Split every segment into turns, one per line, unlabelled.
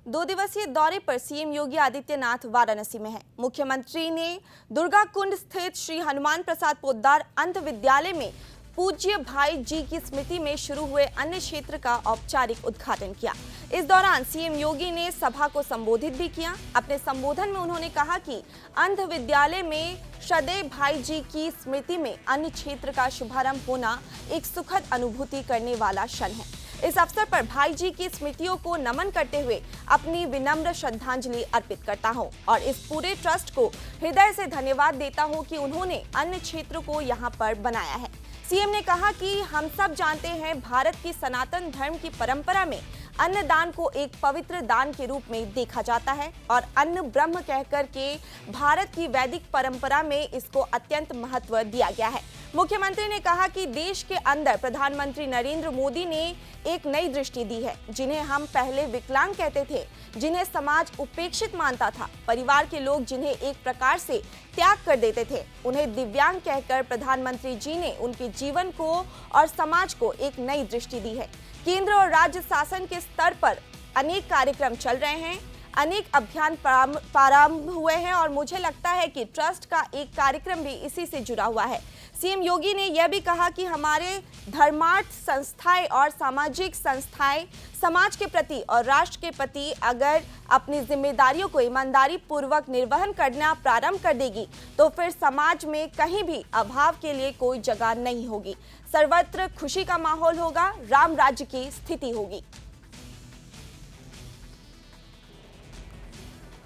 2 दिवसीय दौरे पर सीएम योगी आदित्यनाथ वाराणसी में हैं। मुख्यमंत्री ने दुर्गा कुंड स्थित श्री हनुमान प्रसाद पोद्दार अंध विद्यालय में पूज्य भाई जी की स्मृति में शुरू हुए अन्य क्षेत्र का औपचारिक उद्घाटन किया। इस दौरान सीएम योगी ने सभा को संबोधित भी किया। अपने संबोधन में उन्होंने कहा कि अंध विद्यालय में सदैव भाई जी की स्मृति में अन्य क्षेत्र का शुभारंभ होना एक सुखद अनुभूति करने वाला क्षण है। इस अवसर पर भाई जी की स्मृतियों को नमन करते हुए अपनी विनम्र श्रद्धांजलि अर्पित करता हूं और इस पूरे ट्रस्ट को हृदय से धन्यवाद देता हूं कि उन्होंने अन्य क्षेत्रों को यहां पर बनाया है। सीएम ने कहा कि हम सब जानते हैं भारत की सनातन धर्म की परंपरा में अन्नदान को एक पवित्र दान के रूप में देखा जाता है और अन्न ब्रह्म कहकर के भारत की वैदिक परंपरा में इसको अत्यंत महत्व दिया गया है। मुख्यमंत्री ने कहा कि देश के अंदर प्रधानमंत्री नरेंद्र मोदी ने एक नई दृष्टि दी है। जिन्हें हम पहले विकलांग कहते थे, जिन्हें समाज उपेक्षित मानता था, परिवार के लोग जिन्हें एक प्रकार से त्याग कर देते थे, उन्हें दिव्यांग कहकर प्रधानमंत्री जी ने उनके जीवन को और समाज को एक नई दृष्टि दी है। केंद्र और राज्य शासन के स्तर पर अनेक कार्यक्रम चल रहे हैं, अनेक अभियान प्रारंभ हुए हैं और मुझे लगता है कि ट्रस्ट का एक कार्यक्रम भी इसी से जुड़ा हुआ है। सीएम योगी ने यह भी कहा कि हमारे धर्मार्थ संस्थाएं और सामाजिक संस्थाएं समाज के प्रति और राष्ट्र के प्रति अगर अपनी जिम्मेदारियों को ईमानदारी पूर्वक निर्वहन करना प्रारंभ कर देगी तो फिर समाज में कहीं भी अभाव के लिए कोई जगह नहीं होगी। सर्वत्र खुशी का माहौल होगा, राम राज्य की स्थिति होगी।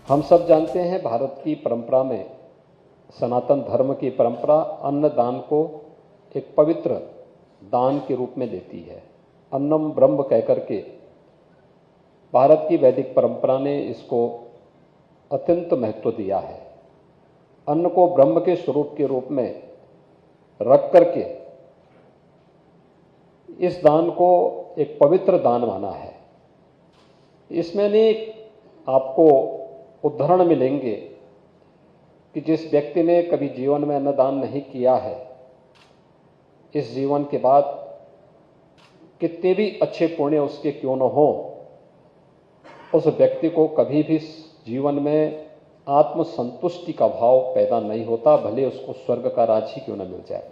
हम सब जानते हैं भारत की परंपरा में सनातन धर्म की परंपरा अन्नदान को एक पवित्र दान के रूप में देती है। अन्नम ब्रह्म कहकर के भारत की वैदिक परंपरा ने इसको अत्यंत महत्व दिया है। अन्न को ब्रह्म के स्वरूप के रूप में रख करके इस दान को एक पवित्र दान माना है। इसमें नहीं आपको उदाहरण मिलेंगे कि जिस व्यक्ति ने कभी जीवन में अन्नदान नहीं किया है, इस जीवन के बाद कितने भी अच्छे पुण्य उसके क्यों न हो, उस व्यक्ति को कभी भी जीवन में आत्मसंतुष्टि का भाव पैदा नहीं होता, भले उसको स्वर्ग का राज ही क्यों न मिल जाए।